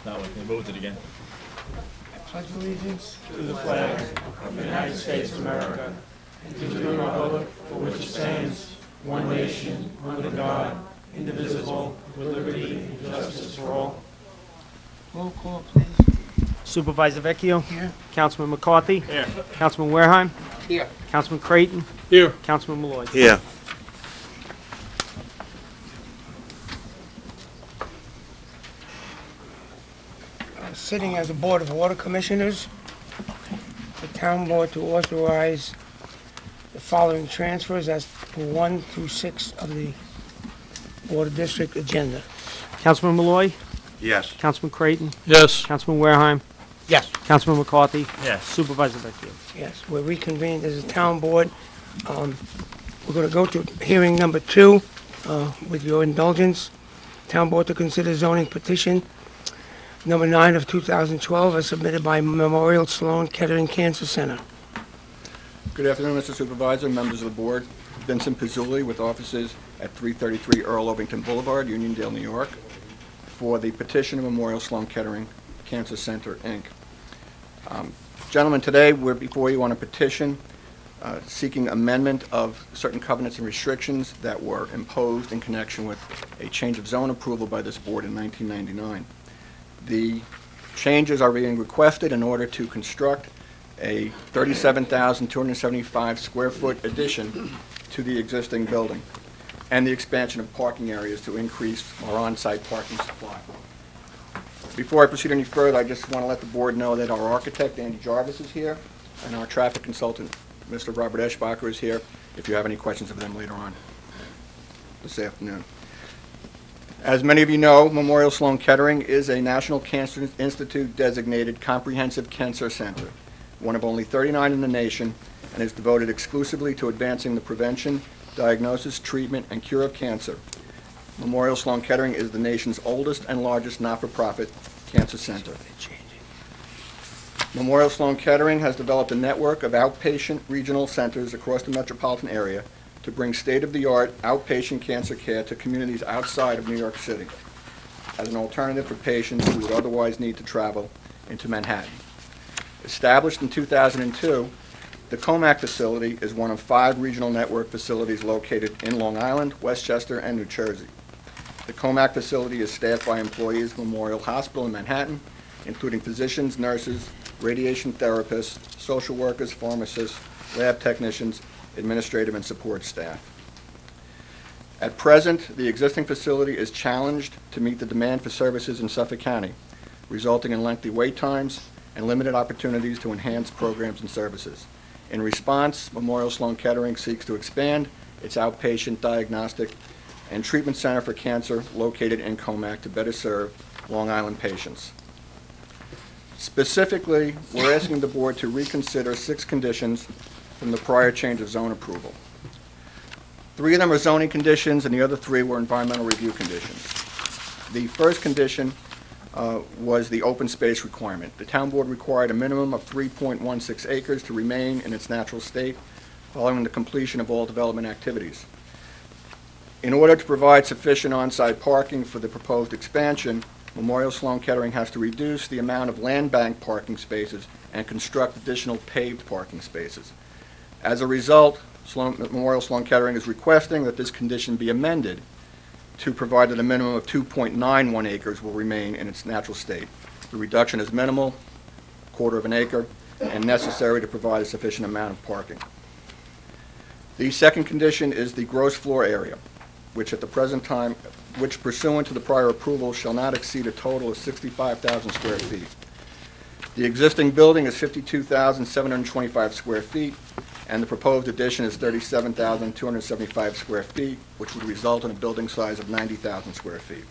Not one. They moved it again. Pledge allegiance to the flag of the United States of America and to the republic for which it stands, one nation, under God, indivisible, with liberty and justice for all. Roll call, please. Supervisor Vecchio. Here. Councilman McCarthy. Here. Councilman Wareheim. Here. Councilman Creighton. Here. Councilman Malloy. Here. Sitting as a Board of Water Commissioners, the Town Board to authorize the following transfers as per 1 through 6 of the Water District agenda. Councilman Malloy. Yes. Councilman Creighton. Yes. Councilman Wareheim. Yes. Councilman McCarthy. Yes. Supervisor Vecchio. Yes, we're reconvened as a Town Board. We're going to go to hearing number 2, with your indulgence. Town Board to consider zoning petition number 9 of 2012 as submitted by Memorial Sloan Kettering Cancer Center. Good afternoon, Mr. Supervisor, members of the board. Vincent Pizzulli with offices at 333 Earl Ovington Boulevard, Uniondale, New York, for the petition of Memorial Sloan Kettering Cancer Center, Inc. Gentlemen, today we're before you on a petition seeking amendment of certain covenants and restrictions that were imposed in connection with a change of zone approval by this board in 1999. The changes are being requested in order to construct a 37,275 square foot addition to the existing building and the expansion of parking areas to increase our on-site parking supply. Before I proceed any further, I just want to let the board know that our architect, Andy Jarvis, is here, and our traffic consultant, Mr. Robert Eschbacher, is here, if you have any questions of them later on this afternoon. As many of you know, Memorial Sloan Kettering is a National Cancer Institute designated comprehensive cancer center, one of only 39 in the nation, and is devoted exclusively to advancing the prevention, diagnosis, treatment, and cure of cancer. Memorial Sloan Kettering is the nation's oldest and largest not-for-profit cancer center. Memorial Sloan Kettering has developed a network of outpatient regional centers across the metropolitan area to bring state-of-the-art outpatient cancer care to communities outside of New York City as an alternative for patients who would otherwise need to travel into Manhattan. Established in 2002, the Comac facility is one of 5 regional network facilities located in Long Island, Westchester, and New Jersey. The Comac facility is staffed by employees of Memorial Hospital in Manhattan, including physicians, nurses, radiation therapists, social workers, pharmacists, lab technicians, administrative and support staff. At present, the existing facility is challenged to meet the demand for services in Suffolk County, resulting in lengthy wait times and limited opportunities to enhance programs and services. In response, Memorial Sloan Kettering seeks to expand its outpatient diagnostic and treatment center for cancer located in Comac to better serve Long Island patients. Specifically, we're asking the board to reconsider 6 conditions from the prior change of zone approval. 3 of them are zoning conditions and the other 3 were environmental review conditions. The first condition was the open space requirement. The town board required a minimum of 3.16 acres to remain in its natural state following the completion of all development activities. In order to provide sufficient on-site parking for the proposed expansion, Memorial Sloan Kettering has to reduce the amount of land bank parking spaces and construct additional paved parking spaces. As a result, Memorial Sloan Kettering is requesting that this condition be amended to provide that a minimum of 2.91 acres will remain in its natural state. The reduction is minimal, 1/4 of an acre, and necessary to provide a sufficient amount of parking. The second condition is the gross floor area, which at the present time, which pursuant to the prior approval shall not exceed a total of 65,000 square feet. The existing building is 52,725 square feet, and the proposed addition is 37,275 square feet, which would result in a building size of 90,000 square feet.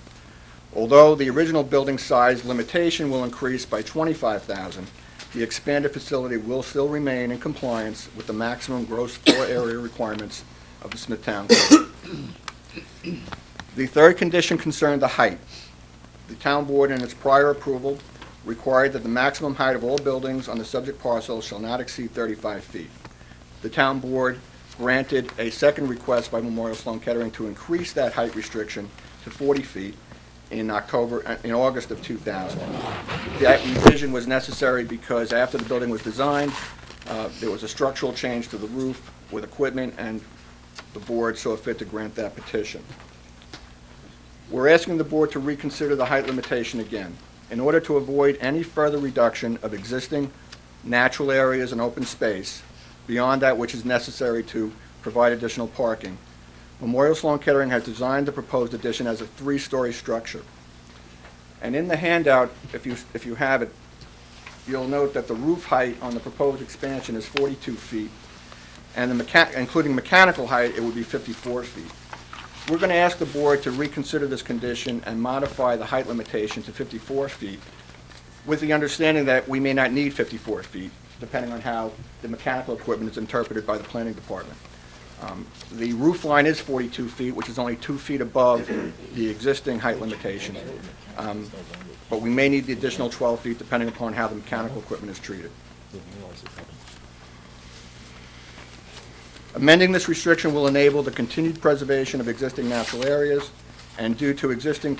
Although the original building size limitation will increase by 25,000, the expanded facility will still remain in compliance with the maximum gross floor area requirements of the Smithtown Code. The third condition concerned the height. The town board in its prior approval required that the maximum height of all buildings on the subject parcel shall not exceed 35 feet. The town board granted a second request by Memorial Sloan Kettering to increase that height restriction to 40 feet in August of 2000. That revision was necessary because after the building was designed, there was a structural change to the roof with equipment, and the board saw fit to grant that petition. We're asking the board to reconsider the height limitation again. In order to avoid any further reduction of existing natural areas and open space beyond that which is necessary to provide additional parking, Memorial Sloan Kettering has designed the proposed addition as a 3-story structure. And in the handout, if you have it, you'll note that the roof height on the proposed expansion is 42 feet, and including mechanical height, it would be 54 feet. We're going to ask the board to reconsider this condition and modify the height limitation to 54 feet, with the understanding that we may not need 54 feet, depending on how the mechanical equipment is interpreted by the planning department. The roof line is 42 feet, which is only 2 feet above the existing height limitation. But we may need the additional 12 feet depending upon how the mechanical equipment is treated. Amending this restriction will enable the continued preservation of existing natural areas, and due to existing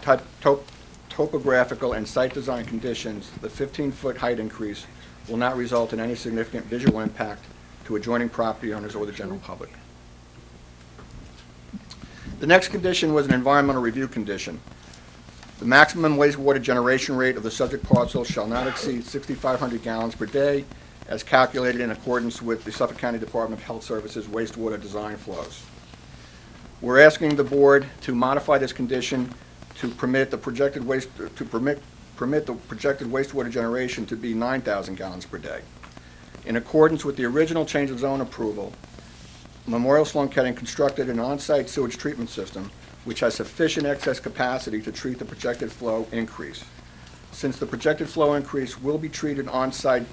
topographical and site design conditions, the 15-foot height increase will not result in any significant visual impact to adjoining property owners or the general public. The next condition was an environmental review condition. The maximum wastewater generation rate of the subject parcel shall not exceed 6,500 gallons per day, as calculated in accordance with the Suffolk County Department of Health Services wastewater design flows. We're asking the board to modify this condition to permit the projected wastewater generation to be 9,000 gallons per day. In accordance with the original change of zone approval, Memorial Sloan Kettering constructed an on-site sewage treatment system which has sufficient excess capacity to treat the projected flow increase. Since the projected flow increase will be treated on-site,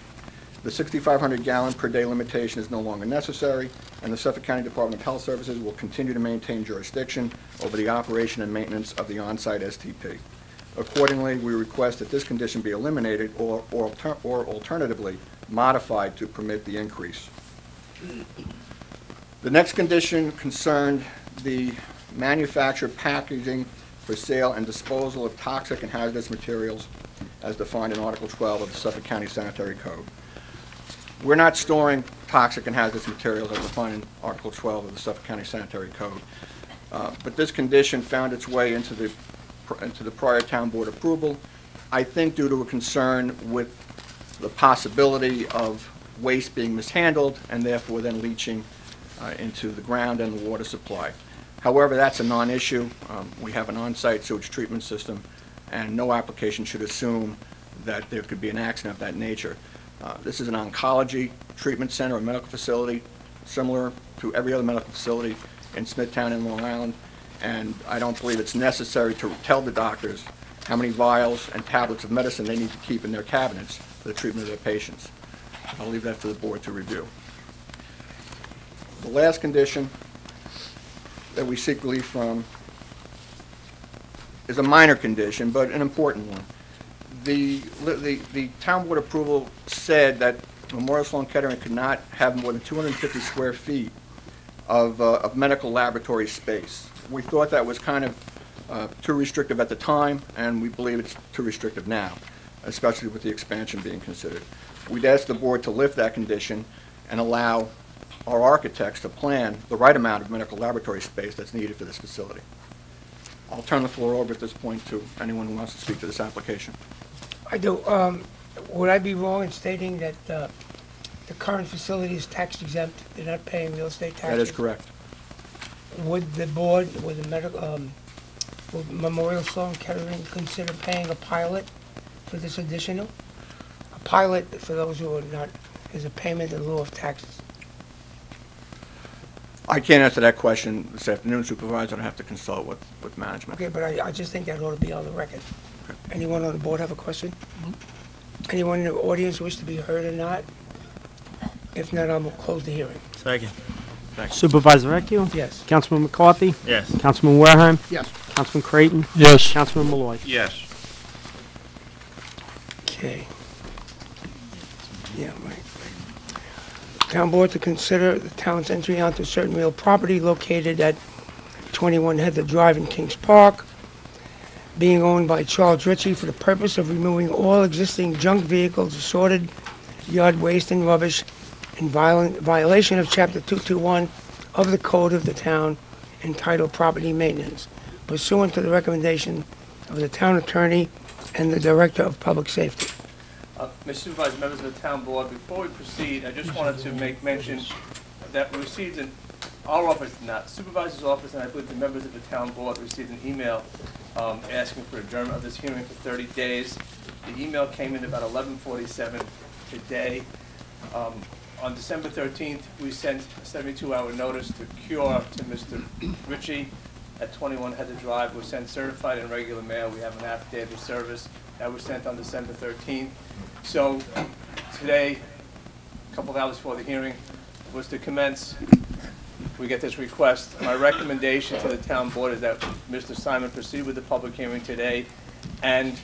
the 6,500 gallon per day limitation is no longer necessary, and the Suffolk County Department of Health Services will continue to maintain jurisdiction over the operation and maintenance of the on-site STP. Accordingly, we request that this condition be eliminated or alternatively modified to permit the increase. The next condition concerned the manufacture, packaging, for sale, and disposal of toxic and hazardous materials as defined in Article 12 of the Suffolk County Sanitary Code. We're not storing toxic and hazardous materials as defined in Article 12 of the Suffolk County Sanitary Code. But this condition found its way into the prior town board approval, I think due to a concern with the possibility of waste being mishandled and therefore then leaching into the ground and the water supply. However, that's a non-issue. We have an on-site sewage treatment system, and no application should assume that there could be an accident of that nature. This is an oncology treatment center, a medical facility, similar to every other medical facility in Smithtown and Long Island, and I don't believe it's necessary to tell the doctors how many vials and tablets of medicine they need to keep in their cabinets for the treatment of their patients. I'll leave that to the board to review. The last condition that we seek relief from is a minor condition, but an important one. The town board approval said that Memorial Sloan Kettering could not have more than 250 square feet of medical laboratory space. We thought that was kind of too restrictive at the time, and we believe it's too restrictive now, especially with the expansion being considered. We'd ask the board to lift that condition and allow our architects to plan the right amount of medical laboratory space that's needed for this facility. I'll turn the floor over at this point to anyone who wants to speak to this application. I do. Would I be wrong in stating that the current facility is tax exempt? They're not paying real estate taxes? That is correct. Would the board, would the medical, would Memorial Sloan Kettering consider paying a pilot for this additional? A pilot, for those who are not, is a payment in lieu of taxes. I can't answer that question this afternoon, Supervisor. I have to consult with management. Okay, but I just think that ought to be on the record. Anyone on the board have a question? Anyone in the audience wish to be heard or not? If not, I'm going to close the hearing. Second. Supervisor Vecchio? Yes. Councilman McCarthy? Yes. Councilman Wareham? Yes. Councilman Creighton? Yes. Councilman Malloy? Yes. Okay. Yeah, right. Town board to consider the town's entry onto certain real property located at 21 Heather Drive in Kings Park. being owned by Charles Ritchie for the purpose of removing all existing junk vehicles, assorted yard waste and rubbish in violation of Chapter 221 of the Code of the Town entitled Property Maintenance, pursuant to the recommendation of the Town Attorney and the Director of Public Safety. Mr. Supervisor, members of the Town Board, before we proceed, I just wanted to make mention that we received our office, not Supervisor's office, and I believe the members of the Town Board received an email asking for adjournment of this hearing for 30 days. The email came in about 11:47 today. On December 13th, we sent a 72-hour notice to cure to Mr. Ritchie at 21 Heather Drive. Was sent certified in regular mail. We have an affidavit of service that was sent on December 13th. So today, a couple of hours before the hearing, was to commence. We get this request. My recommendation to the Town Board is that Mr. Simon proceed with the public hearing today, and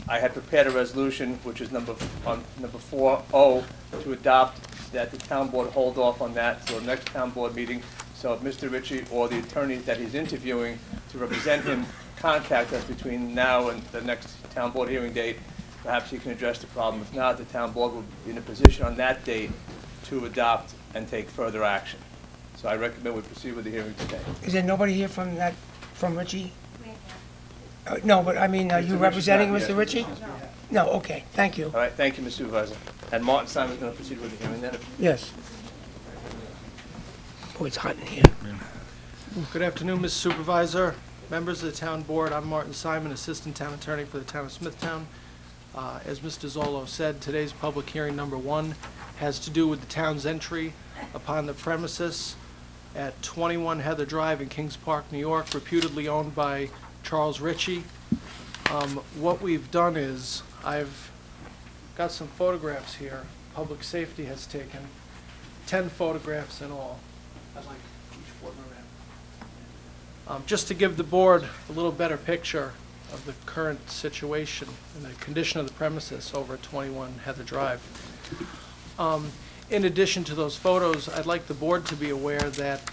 I had prepared a resolution, which is number 4-0, to adopt, that the Town Board hold off on that till the next Town Board meeting. So if Mr. Ritchie or the attorney that he's interviewing to represent him contact us between now and the next Town Board hearing date, perhaps he can address the problem. If not, the Town Board will be in a position on that date to adopt and take further action. So I recommend we proceed with the hearing today. Is there nobody here from Ritchie? No, but I mean, are you representing Mr. Ritchie? No, okay, thank you. All right, thank you, Mr. Supervisor. And Martin Simon's going to proceed with the hearing then. Yes. Oh, it's hot in here. Good afternoon, Mr. Supervisor, members of the Town Board. I'm Martin Simon, Assistant Town Attorney for the Town of Smithtown. As Mr. Zollo said, today's public hearing number 1 has to do with the town's entry upon the premises at 21 Heather Drive in Kings Park, New York, reputedly owned by Charles Ritchie. What we've done is, I've got some photographs here. Public Safety has taken 10 photographs in all. I'd like each board member to have. Just to give the board a little better picture of the current situation and the condition of the premises over at 21 Heather Drive. In addition to those photos, I'd like the board to be aware that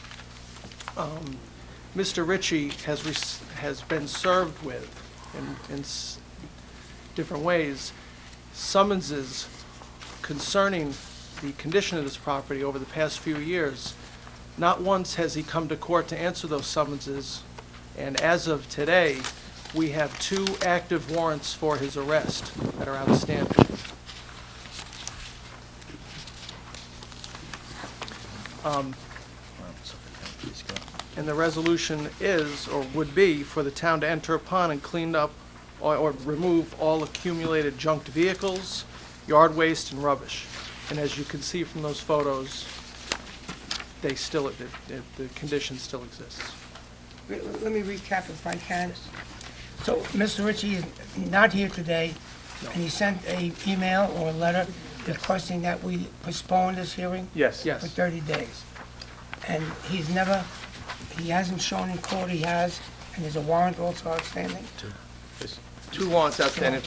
Mr. Ritchie has been served with, in different ways, summonses concerning the condition of this property over the past few years. Not once has he come to court to answer those summonses, and as of today, we have 2 active warrants for his arrest that are outstanding. And the resolution is, or would be, for the town to enter upon and clean up or remove all accumulated junked vehicles, yard waste, and rubbish. And as you can see from those photos, the condition still exists. Let me recap if I can. So Mr. Ritchie is not here today, and he sent an email or a letter requesting that we postpone this hearing Yes. for 30 days. And he hasn't shown in court he has, and there's a warrant also outstanding? There's 2 warrants outstanding.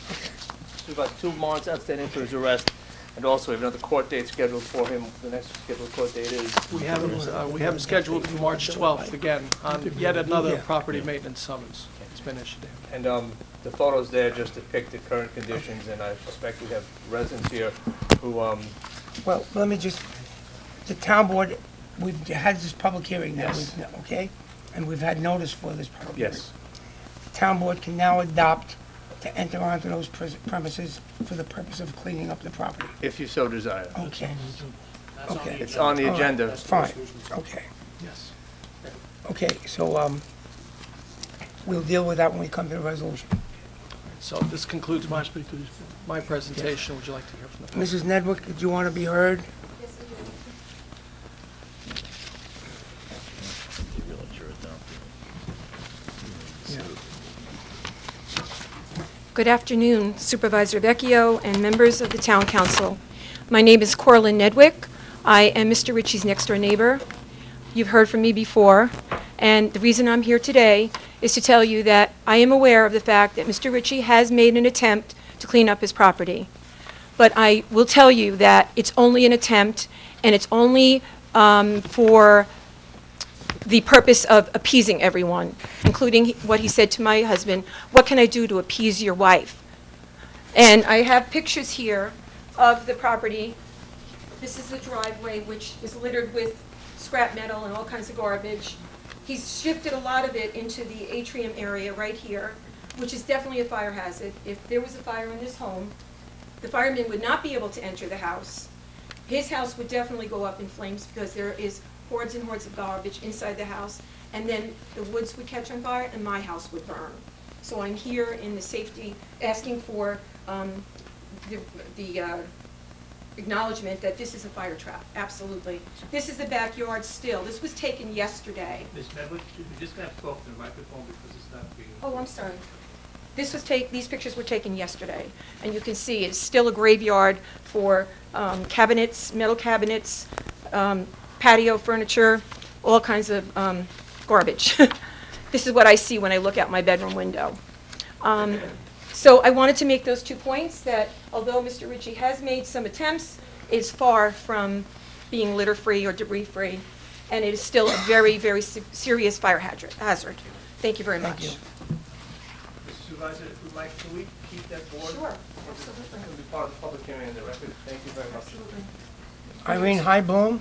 Supervisor, 2 warrants outstanding for his arrest, and also we have another court date scheduled for him. The next scheduled court date is... We have him scheduled for March 12th, again, on yet another property maintenance summons. It's been issued to him. And the photos there just depict the current conditions, and I suspect we have residents here who... Well, let me just, the town board, we've had this public hearing now, Yes. okay? And we've had notice for this public hearing. Yes. The town board can now adopt to enter onto those premises for the purpose of cleaning up the property. If you so desire. Okay. Okay. It's on the All right. agenda. Fine, okay. Yes. Okay, so, we'll deal with that when we come to the resolution. So this concludes my presentation. Would you like to hear from the public? Mrs. Nedwick, did you want to be heard? Good afternoon, Supervisor Vecchio and members of the Town Council. My name is Corlin Nedwick. I am Mr. Ritchie's next-door neighbor. You've heard from me before, and the reason I'm here today is to tell you that I am aware of the fact that Mr. Ritchie has made an attempt to clean up his property. But I will tell you that it's only an attempt, and it's only for the purpose of appeasing everyone, including what he said to my husband, "What can I do to appease your wife?" And I have pictures here of the property. This is the driveway, which is littered with scrap metal and all kinds of garbage. He's shifted a lot of it into the atrium area right here, which is definitely a fire hazard. If there was a fire in this home, the firemen would not be able to enter the house. His house would definitely go up in flames because there is hordes and hordes of garbage inside the house, and then the woods would catch on fire and my house would burn. So I'm here in the safety, asking for the acknowledgement that this is a fire trap, absolutely. This is the backyard still. This was taken yesterday. Ms. Medwick, you're just going to have to talk to the microphone because it's not being... Oh, I'm sorry. These pictures were taken yesterday, and you can see it's still a graveyard for cabinets, metal cabinets, patio furniture, all kinds of garbage. This is what I see when I look out my bedroom window. So I wanted to make those 2 points, that although Mr. Ritchie has made some attempts, it's far from being litter-free or debris-free, and it is still a very, very serious fire hazard. Thank you very much. Thank you. Mr. Supervisor, if we might, can we keep that board? Sure, It's absolutely. going to be part of the public hearing in the record. Thank you very much. Absolutely. Irene Highbloom.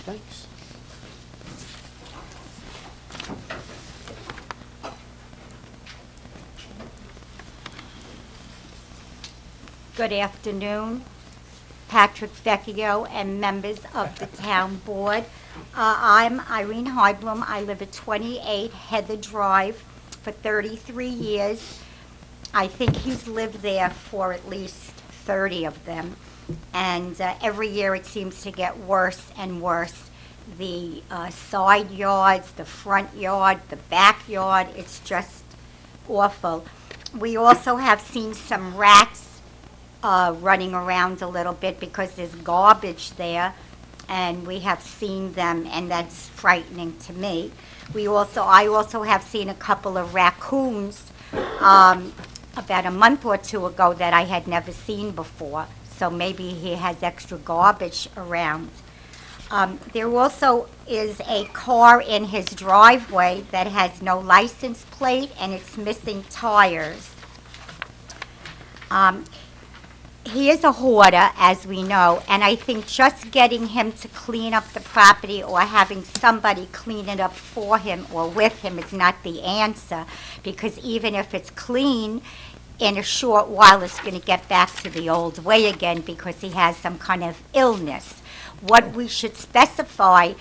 Thanks. Good afternoon, Patrick Vecchio and members of the town board. I'm Irene Heibloom. I live at 28 Heather Drive for 33 years. I think he's lived there for at least 30 of them. And every year it seems to get worse and worse. The side yards, the front yard, the backyard, it's just awful. We also have seen some rats running around a little bit because there's garbage there, and we have seen them, and that's frightening to me. I also have seen a couple of raccoons about a month or two ago that I had never seen before, so maybe he has extra garbage around. There also is a car in his driveway that has no license plate, and it's missing tires. He is a hoarder, as we know, and I think just getting him to clean up the property or having somebody clean it up for him or with him is not the answer, because even if it's clean, in a short while it's going to get back to the old way again because he has some kind of illness. What we should specify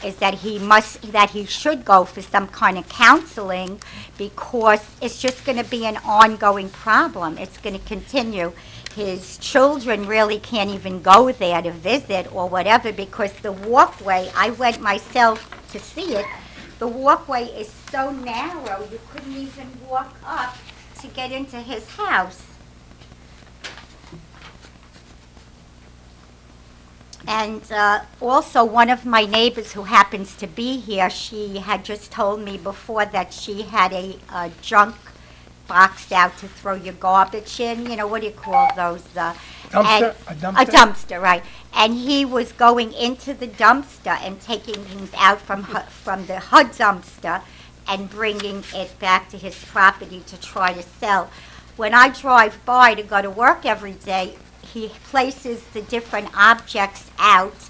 is that he should go for some kind of counseling, because it's just going to be an ongoing problem. It's going to continue. His children really can't even go there to visit or whatever, because the walkway, I went myself to see it, the walkway is so narrow you couldn't even walk up to get into his house. And also, one of my neighbors who happens to be here, she had just told me before that she had a junk box out to throw your garbage in. You know, what do you call those? Dumpster? A dumpster? A dumpster, right. And he was going into the dumpster and taking things out from the HUD dumpster and bringing it back to his property to try to sell. When I drive by to go to work every day, he places the different objects out,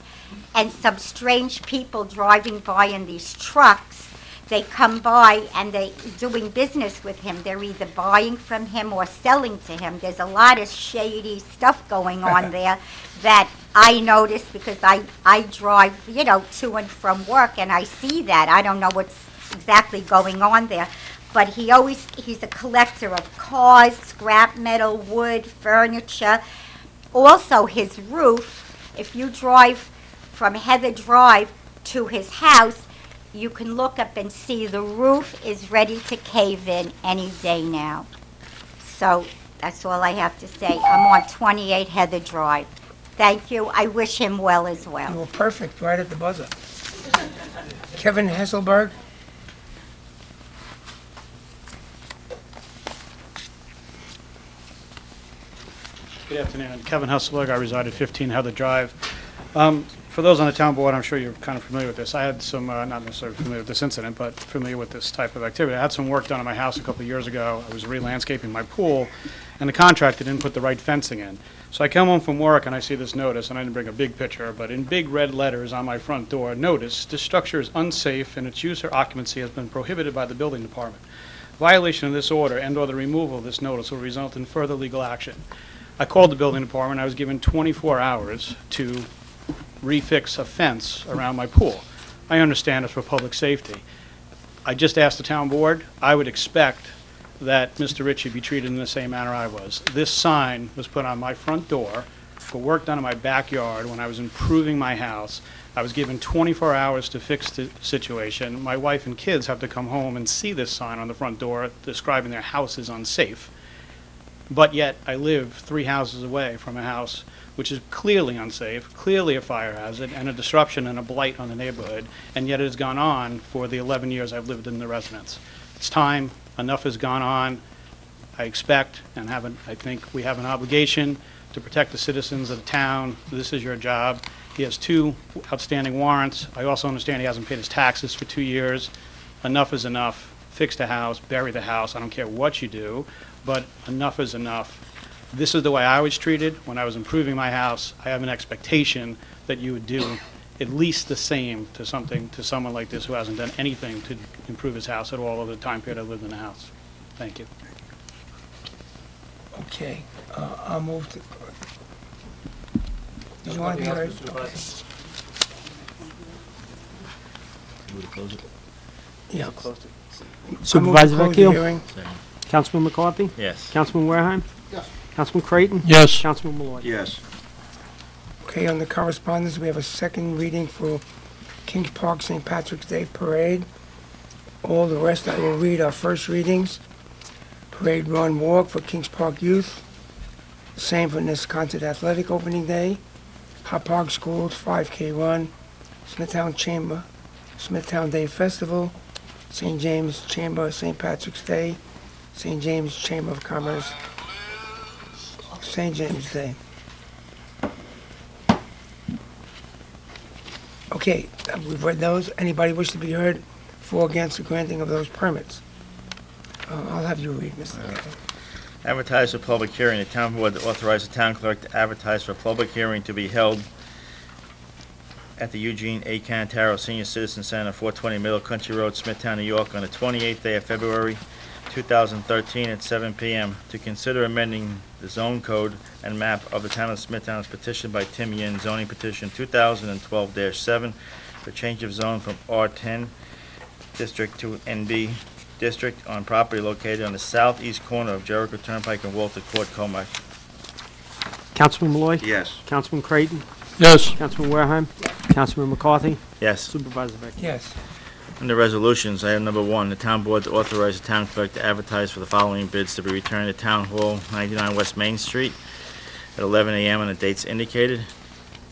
and some strange people driving by in these trucks, they come by and they're doing business with him. They're either buying from him or selling to him. There's a lot of shady stuff going on there that I notice because I drive, you know, to and from work, and I see that. I don't know what's exactly going on there. But he's a collector of cars, scrap metal, wood, furniture. Also, his roof, if you drive from Heather Drive to his house, you can look up and see the roof is ready to cave in any day now. So that's all I have to say. I'm on 28 Heather Drive. Thank you. I wish him well as You well. were perfect, right at the buzzer. Kevin Hesselberg. Good afternoon. Kevin Hesselberg. I reside at 15 Heather Drive. For those on the town board, I'm sure you're kind of familiar with this. I had some, not necessarily familiar with this incident, but familiar with this type of activity. I had some work done on my house a couple of years ago. I was re-landscaping my pool, and the contractor didn't put the right fencing in. So I come home from work and I see this notice, and I didn't bring a big picture, but in big red letters on my front door, notice, this structure is unsafe and its use or occupancy has been prohibited by the building department. Violation of this order and/or the removal of this notice will result in further legal action. I called the building department. I was given 24 hours to refix a fence around my pool. I understand it's for public safety. I just asked the town board. I would expect that Mr. Ritchie be treated in the same manner I was. This sign was put on my front door for work done in my backyard when I was improving my house. I was given 24 hours to fix the situation. My wife and kids have to come home and see this sign on the front door describing their house is unsafe. But yet I live 3 houses away from a house which is clearly unsafe, clearly a fire hazard, and a disruption and a blight on the neighborhood, and yet it has gone on for the 11 years I've lived in the residence. It's time. Enough has gone on. I expect and I think we have an obligation to protect the citizens of the town. This is your job. He has 2 outstanding warrants. I also understand he hasn't paid his taxes for 2 years. Enough is enough. Fix the house, bury the house. I don't care what you do, but enough is enough. This is the way I was treated when I was improving my house. I have an expectation that you would do at least the same to someone like this who hasn't done anything to improve his house at all over the time period I lived in the house. Thank you. Okay, I'll move to... Did you want to be heard? Yeah. Supervisor I move to close the Vecchio? hearing. Councilman McCarthy? Yes. Councilman Wareheim? Yes. Councilman Creighton? Yes. Councilman Malloy? Yes. Okay, on the correspondence, we have a second reading for Kings Park St. Patrick's Day Parade. All the rest I will read are first readings. Parade Run Walk for Kings Park Youth. Same for Nesconset Athletic Opening Day. Hop Park Schools 5K Run. Smithtown Chamber, Smithtown Day Festival. St. James Chamber St. Patrick's Day. St. James Chamber of Commerce St. James Day. Okay, we've read those. Anybody wish to be heard for or against the granting of those permits? I'll have you read, Mr. Kevin. Advertise for public hearing. The town board to authorize the town clerk to advertise for a public hearing to be held at the Eugene A. Cantaro Senior Citizen Center, 420 Middle Country Road, Smithtown, New York, on the 28th day of February, 2013 at 7 p.m. to consider amending the zone code and map of the town of Smithtown as petitioned by Tim Yin, zoning petition 2012-7 for change of zone from R10 district to NB district on property located on the southeast corner of Jericho Turnpike and Walter Court, Comac. Councilman Malloy? Yes. Councilman Creighton? Yes. Councilman Wareheim? Councilman McCarthy? Yes. Supervisor Vecchio? Yes. Under resolutions, item number 1, the town board to authorize the town clerk to advertise for the following bids to be returned at Town Hall, 99 West Main Street, at 11 a.m. on the dates indicated.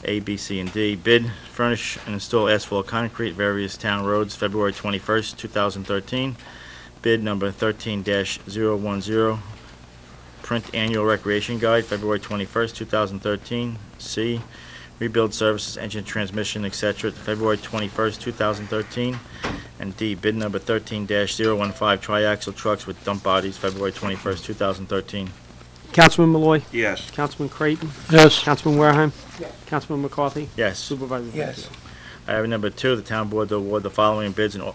A, B, C, and D. Bid, furnish and install asphalt concrete, various town roads, February 21st, 2013. Bid number 13-010, print annual recreation guide, February 21st, 2013. C, rebuild services, engine transmission, etc., February 21st, 2013. And D, bid number 13-015, triaxle trucks with dump bodies, February 21st, 2013. Councilman Malloy? Yes. Councilman Creighton? Yes. Councilman Wareheim? Councilman McCarthy? Yes. Supervisor Vecchio? Yes. Item number 2, the town board to award the following bids and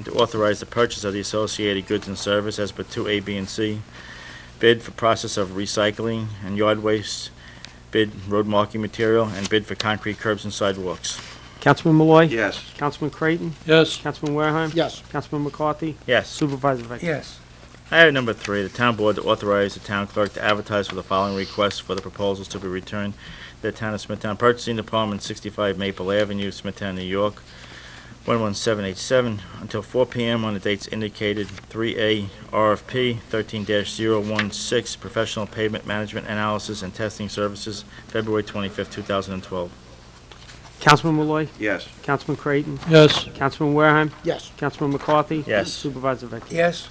to authorize the purchase of the associated goods and service as per 2A, B, and C. Bid for process of recycling and yard waste, bid road marking material, and bid for concrete curbs and sidewalks. Councilman Malloy? Yes. Councilman Creighton? Yes. Councilman Wareheim? Yes. Councilman McCarthy? Yes. Supervisor Vecchio? Yes. Item number 3, the town board to authorize the town clerk to advertise for the following requests for the proposals to be returned to the town of Smithtown Purchasing Department, 65 Maple Avenue, Smithtown, New York, 11787, until 4 p.m. on the dates indicated. 3A, RFP 13-016, professional pavement management analysis and testing services, February 25th, 2012. Councilman Malloy? Yes. Councilman Creighton? Yes. Councilman Wareheim? Yes. Councilman McCarthy? Yes. Supervisor Vecchio? Yes.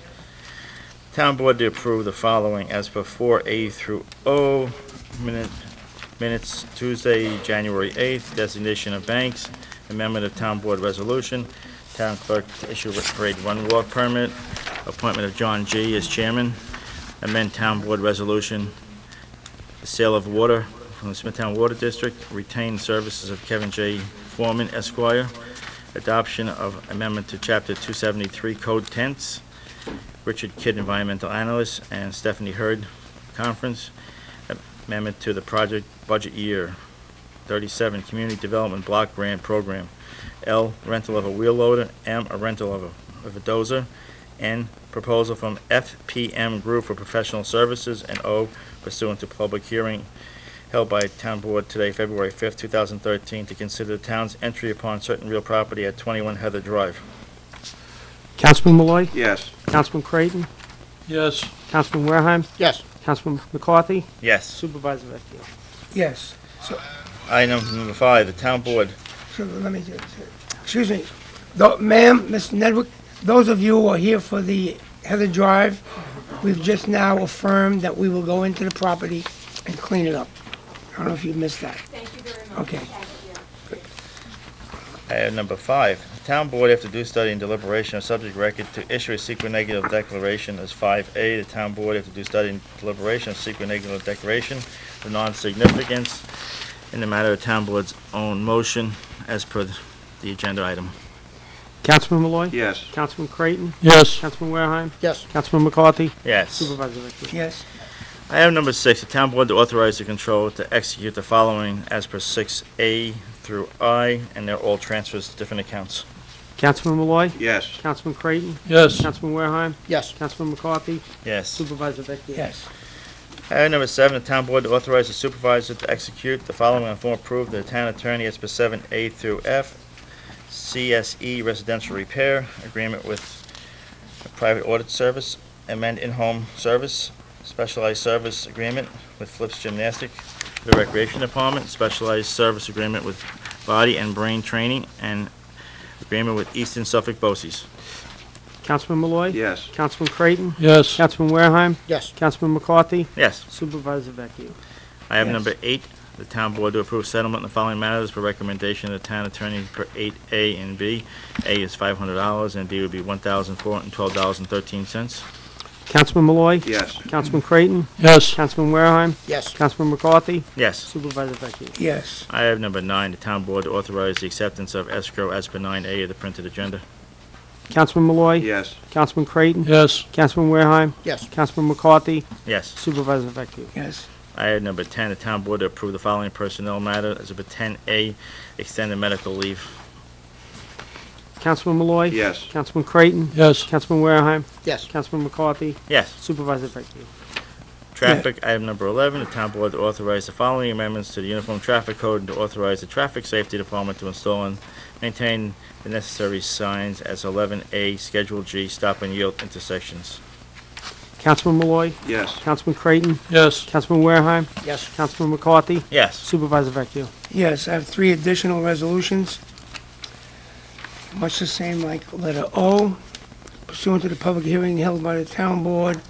Town board to approve the following as per 4A through O, minute Minutes, Tuesday, January 8th, designation of banks, amendment of Town Board resolution, Town Clerk to issue a Grade 1 walk permit, appointment of John G. as chairman, amend Town Board resolution, the sale of water from the Smithtown Water District, retain services of Kevin J. Foreman Esquire, adoption of amendment to Chapter 273 Code Tents, Richard Kidd, environmental analyst, and Stephanie Hurd, conference, amendment to the project budget year 37 Community Development Block Grant Program, L, rental of a wheel loader, M, a rental of a dozer, N, proposal from FPM Group for professional services, and O, pursuant to public hearing held by Town Board today, February 5th, 2013, to consider the town's entry upon certain real property at 21 Heather Drive. Councilman Malloy. Yes. Councilman Creighton. Yes. Councilman Wareham. Yes. Councilman McCarthy. Yes. Supervisor Vecchio. Yes. So, Item number 5, the Town Board. so let me just, excuse me. Ma'am, Ms. Nedwick, those of you who are here for the Heather Drive, we've just now affirmed that we will go into the property and clean it up. I don't know if you missed that. Thank you very much. Okay. Item number 5, the Town Board, after due study and deliberation of subject record, to issue a secret negative declaration as 5A. The Town Board, after due study and deliberation of secret negative declaration of non-significance in the matter of Town Board's own motion as per the agenda item. Councilman Malloy. Yes. Councilman Creighton. Yes. Councilman Wareham. Yes. Councilman McCarthy. Yes. Supervisor Vecchio. Yes. Item number 6, the Town Board to authorize the controller to execute the following as per 6A through I, and they're all transfers to different accounts. Councilman Malloy. Yes. Councilman Creighton. Yes. Councilman Wareham. Yes. Councilman McCarthy. Yes. Supervisor Vecchio. Yes. Item number 7, the Town Board to authorize the supervisor to execute the following on form approved of the town attorney as per 7A through F. CSE residential repair, agreement with a private audit service, amend in-home service, specialized service agreement with Flips Gymnastic, the Recreation Department, specialized service agreement with body and brain training, and agreement with Easton Suffolk BOCES. Councilman Malloy. Yes. Councilman Creighton. Yes. Councilman Wareham. Yes. Councilman McCarthy. Yes. Supervisor Vecchio. Item Yes. number 8, the Town Board to approve settlement in the following matters per recommendation of the town attorney per 8A and B. A is $500 and B would be $1,412.13. Councilman Malloy. Yes. Councilman Creighton. Yes. Councilman Wareham. Yes. Councilman McCarthy. Yes. Supervisor Vecchio. Yes. Item number 9, the Town Board to authorize the acceptance of escrow as per 9A of the printed agenda. Councilman Malloy. Yes. Councilman Creighton. Yes. Councilman Wareham. Yes. Councilman McCarthy. Yes. Supervisor Vecchio. Yes. Item number 10, the Town Board to approve the following personnel matter as per 10A, extended medical leave. Councilman Malloy. Yes. Councilman Creighton. Yes. Councilman Wareham. Yes. Councilman McCarthy. Yes. Supervisor Vecchio. Traffic, item number 11, the Town Board to authorize the following amendments to the Uniform Traffic Code and to authorize the Traffic Safety Department to install and maintain the necessary signs as 11A, Schedule G, stop and yield intersections. Councilman Malloy. Yes. Councilman Creighton. Yes. Councilman Wareham. Yes. Councilman McCarthy. Yes. Supervisor Vecchio. Yes, I have 3 additional resolutions. Much the same like letter O, pursuant to the public hearing held by the Town Board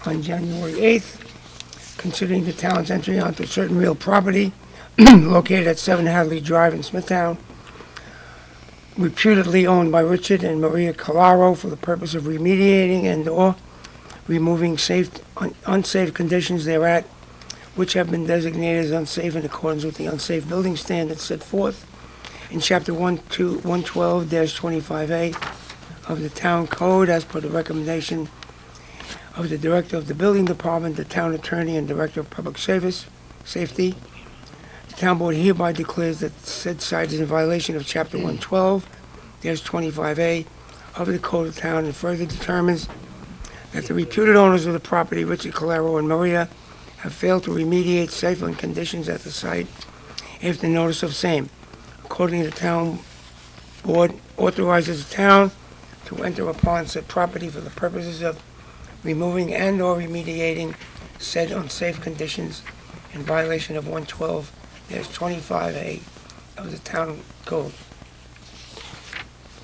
on January 8th, considering the town's entry onto certain real property located at 7 Hadley Drive in Smithtown, reputedly owned by Richard and Maria Calaro for the purpose of remediating and/or removing unsafe conditions thereat, which have been designated as unsafe in accordance with the unsafe building standards set forth in Chapter 112-25A of the Town Code as per the recommendation of the Director of the Building Department, the Town Attorney, and Director of Public Safety. The Town Board hereby declares that said site is in violation of Chapter 112-25A of the Code of Town and further determines that the reputed owners of the property, Richard Calero and Maria, have failed to remediate safety conditions at the site after notice of same. Accordingly, the Town Board authorizes the town to enter upon said property for the purposes of removing and/or remediating said unsafe conditions in violation of 112-25A of the Town Code.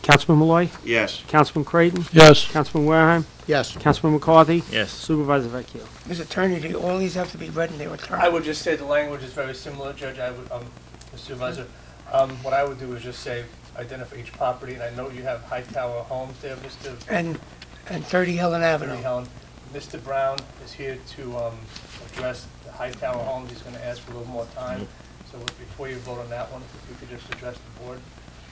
Councilman Malloy. Yes. Councilman Creighton. Yes. Councilman Wareham. Yes. Councilman McCarthy. Yes. Supervisor Vecchio. Mr. Attorney, do all these have to be read in their return? I would just say the language is very similar, Judge. I would, Mr. Supervisor, what I would do is just say, identify each property, and I know you have Hightower Homes there, Mr. And 30 Helen Avenue. Helen. Mr. Brown is here to address the Hightower Homes. He's going to ask for a little more time. So before you vote on that one, if you could just address the board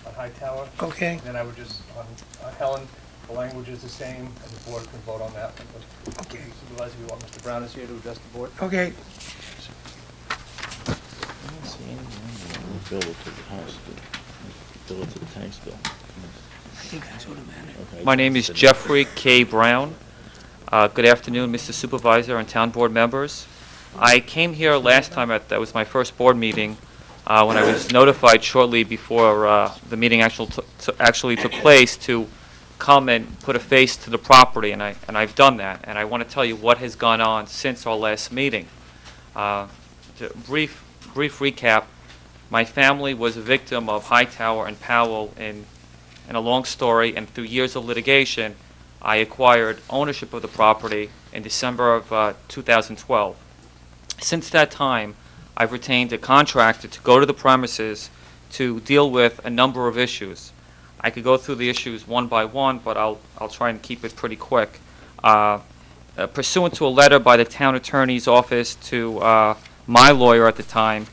on Hightower. Okay, And then I would just, on Helen, the language is the same, and the board can vote on that one. But Okay. Supervisor, we want Mr. Brown is here to address the board. okay. Bill it to the house, bill it to the tax bill. I think that's automatic. My name is Jeffrey K. Brown. Good afternoon, Mr. Supervisor and town board members. I came here last time, that was my first board meeting, when I was notified shortly before the meeting actually took place to come and put a face to the property, and I've done that. And I want to tell you what has gone on since our last meeting. Brief recap. My family was a victim of Hightower and Powell in a long story, and through years of litigation, I acquired ownership of the property in December of 2012. Since that time, I've retained a contractor to go to the premises to deal with a number of issues. I could go through the issues one by one, but I'll try and keep it pretty quick. Pursuant to a letter by the town attorney's office to my lawyer at the time,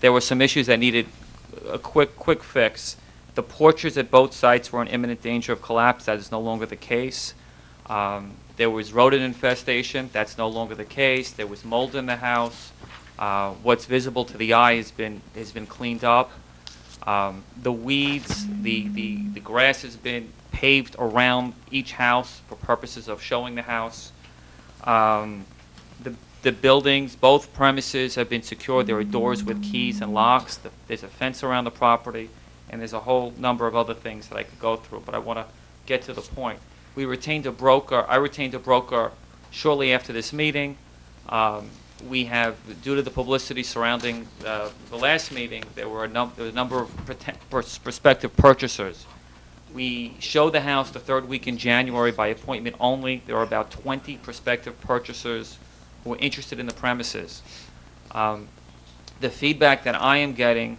there were some issues that needed a quick fix. The porches at both sites were in imminent danger of collapse. That is no longer the case. There was rodent infestation. That's no longer the case. There was mold in the house. What's visible to the eye has been cleaned up. The weeds, the grass has been paved around each house for purposes of showing the house. The buildings, both premises have been secured. There are doors with keys and locks. There's a fence around the property, and there's a whole number of other things that I could go through, but I want to get to the point. We retained a broker. I retained a broker shortly after this meeting. We have, due to the publicity surrounding the last meeting, there was a number of prospective purchasers. We showed the house the third week in January by appointment only. There were about 20 prospective purchasers who were interested in the premises. The feedback that I am getting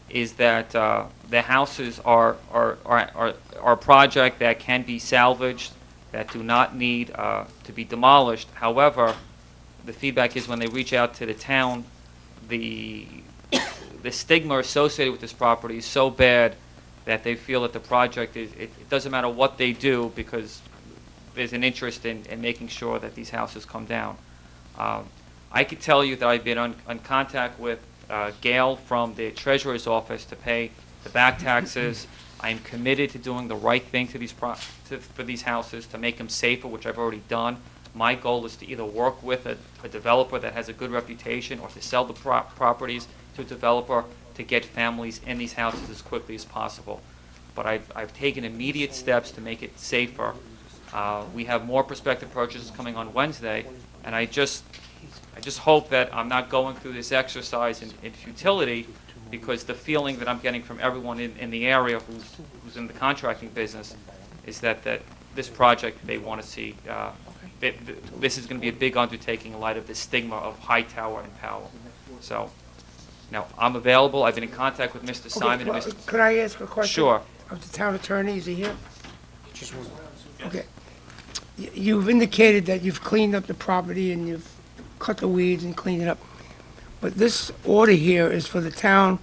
is that the houses are a project that can be salvaged, that do not need to be demolished. However, the feedback is when they reach out to the town, the stigma associated with this property is so bad that they feel that the project it doesn't matter what they do, because there's an interest in making sure that these houses come down. I could tell you that I've been on contact with Gail from the Treasurer's Office to pay the back taxes. I am committed to doing the right thing to for these houses, to make them safer, which I've already done. My goal is to either work with a developer that has a good reputation, or to sell the properties to a developer to get families in these houses as quickly as possible. But I've taken immediate steps to make it safer. We have more prospective purchases coming on Wednesday, and I just hope that I'm not going through this exercise in futility, because the feeling that I'm getting from everyone in the area who's in the contracting business is that this project, they want to see, this is going to be a big undertaking in light of the stigma of Hightower and Powell. So, now, I'm available. I've been in contact with Mr. Simon and Mr. Could I ask a question? Sure. Of the town attorney, is he here? Okay. You've indicated that you've cleaned up the property and you've cut the weeds and cleaned it up. But this order here is for the town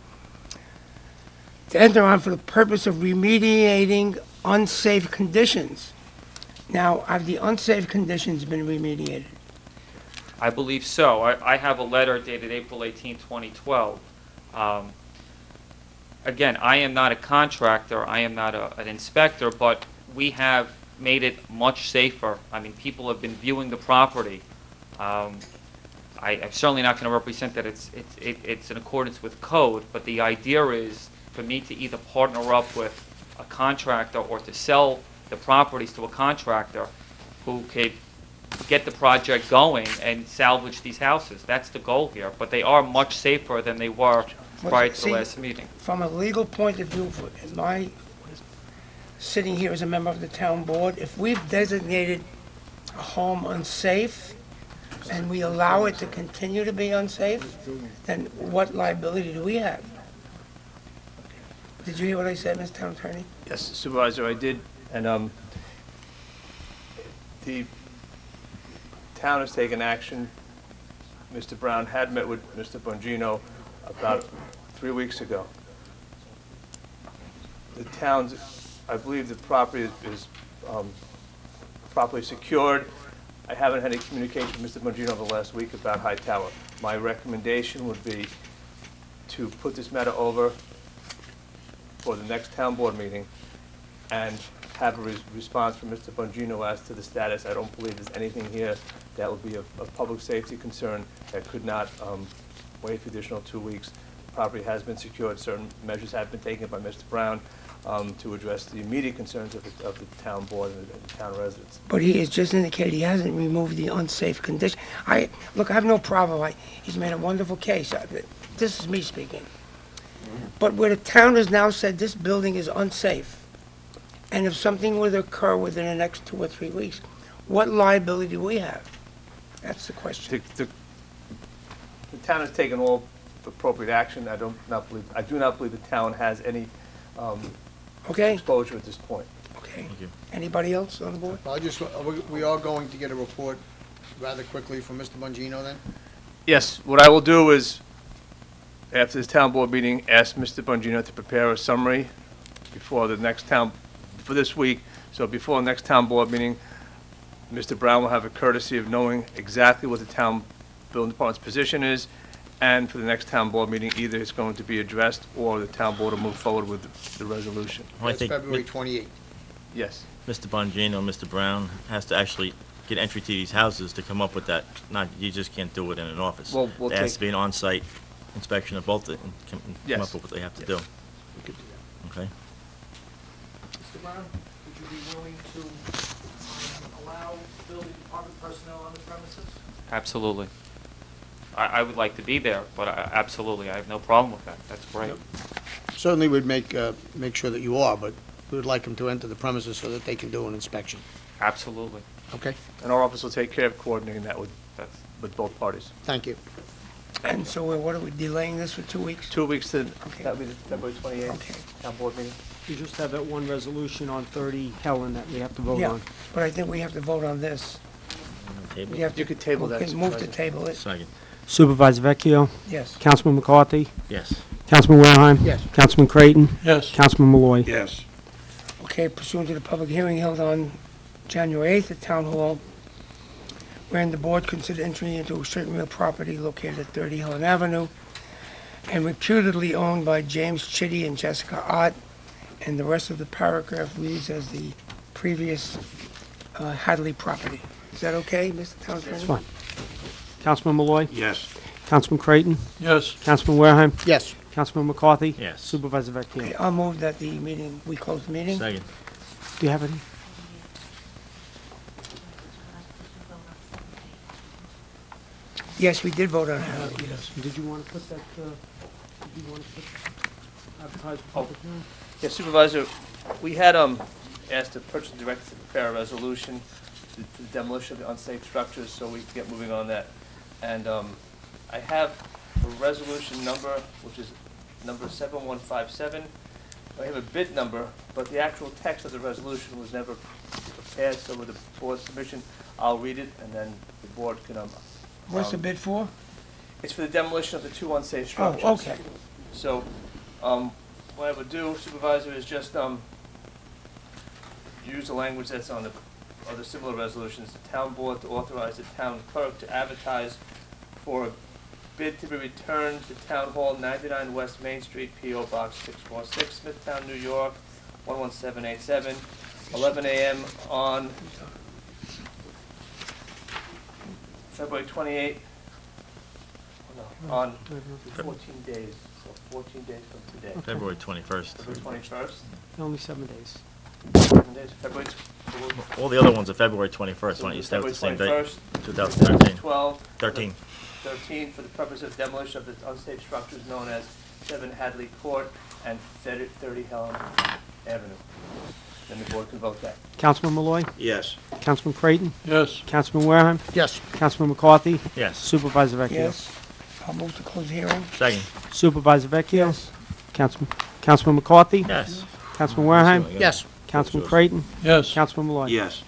to enter on for the purpose of remediating unsafe conditions. Now, have the unsafe conditions been remediated? I believe so. I have a letter dated April 18, 2012. Again, I am not a contractor, I am not an inspector, but we have made it much safer. I mean, people have been viewing the property. I'm certainly not going to represent that it's in accordance with code, but the idea is for me to either partner up with a contractor or to sell the properties to a contractor who could get the project going and salvage these houses. That's the goal here, but they are much safer than they were prior to the last meeting. From a legal point of view, sitting here as a member of the town board, if we've designated a home unsafe and we allow it to continue to be unsafe, then what liability do we have? Did you hear what I said, Mr. Town Attorney? Yes, Supervisor, I did, and the town has taken action. Mr. Brown had met with Mr. Bongino about 3 weeks ago. The town's, I believe the property is properly secured. I haven't had any communication with Mr. Bongino over the last week about High Tower. My recommendation would be to put this matter over for the next town board meeting and have a response from Mr. Bongino as to the status. I don't believe there's anything here that would be of public safety concern that could not wait for additional 2 weeks. The property has been secured. Certain measures have been taken by Mr. Brown to address the immediate concerns of the town board and the town residents. But he has just indicated he hasn't removed the unsafe condition. Look, I have no problem. He's made a wonderful case. This is me speaking. But where the town has now said this building is unsafe, and if something were to occur within the next 2 or 3 weeks, what liability do we have? That's the question. The town has taken all appropriate action. I do not believe the town has any Okay? exposure at this point. Okay. Thank you. Anybody else on the board? We are going to get a report rather quickly from Mr. Bongino then? Yes, what I will do is, after this town board meeting, ask Mr. Bongino to prepare a summary before the next town, for this week. So before the next town board meeting, Mr. Brown will have a courtesy of knowing exactly what the town building department's position is, and for the next town board meeting, either it's going to be addressed or the town board will move forward with the resolution. Well, I That's think February 28th. Yes. Mr. Bongino, Mr. Brown has to actually get entry to these houses to come up with that. Not, you just can't do it in an office. Well, we'll There has take- to be an on-site inspection of both, and come Yes. up with what they have to Yes. do. We could do that. Okay? Mr. Brown, would you be willing to allow building department personnel on the premises? Absolutely. I would like to be there, but absolutely, I have no problem with that. That's great. Certainly would make sure that you are, but we would like them to enter the premises so that they can do an inspection. Absolutely. Okay? And our office will take care of coordinating that with That's, both parties. Thank you. And so what are we delaying this for 2 weeks? 2 weeks to, Okay. that would be the February 28th Okay. town board meeting. You just have that one resolution on 30 Helen that we have to vote Yeah, on. but I think we have to vote on this. Table? We have to- You could table that, okay, Move to Supervisor. table it, Second. Supervisor Vecchio, yes. Councilman McCarthy, Yes. Councilman Wareheim. Yes. Councilman Creighton, Yes. Councilman Malloy. Yes. Okay, pursuant to the public hearing held on January 8th at Town Hall, wherein the board considered entering into a certain real property located at 30 Helen Avenue and reputedly owned by James Chitty and Jessica Ott, and the rest of the paragraph reads as the previous Hadley property. Is that okay, Mr. Town Attorney? That's fine. Councilman Malloy, Yes. Councilman Creighton, Yes. Councilman Wareheim, Yes. Councilman McCarthy. Yes. Supervisor Vecchio. Okay, I'll move that we close the meeting. Second. Do you have any? Yes, we did vote on it, yes. Did you want to put that, did you want to put advertise for public hearing? Yeah, Supervisor, we had asked the purchasing director to prepare a resolution to the demolition of the unsafe structures, so we can get moving on that. And I have a resolution number, which is number 7157. I have a bid number, but the actual text of the resolution was never prepared, so with the board's permission, I'll read it, and then the board can, What's the bid for? it's for the demolition of the 2 unsafe Oh, structures. okay. So, what I would do, Supervisor, is just, use the language that's on the other similar resolutions. The town board to authorize the town clerk to advertise for a bid to be returned to Town Hall, 99 West Main Street, P.O. Box 646, Smithtown, New York, 11787, 11 a.m. on February 28th, on 14 days, so 14 days from today. February 21st. February 21st, Only 7 days. 7 days, February, All the other ones are February 21st. Why don't you stay with the same date? February 21st, 2013. 12. 13. 13, for the purpose of demolition of the unsafe structures known as 7 Hadley Court and 30 Helen Avenue. then the board can vote that. Councilman Malloy, Yes. Councilman Creighton, Yes. Councilman Wareham, Yes. Councilman McCarthy, Yes. Supervisor Vecchio. Yes. I'll move to close the hearing. Second. Supervisor Vecchio. Councilman McCarthy. Yes. Councilman Wareham. Yes. Councilman Creighton. Yes. Councilman Malloy. Yes.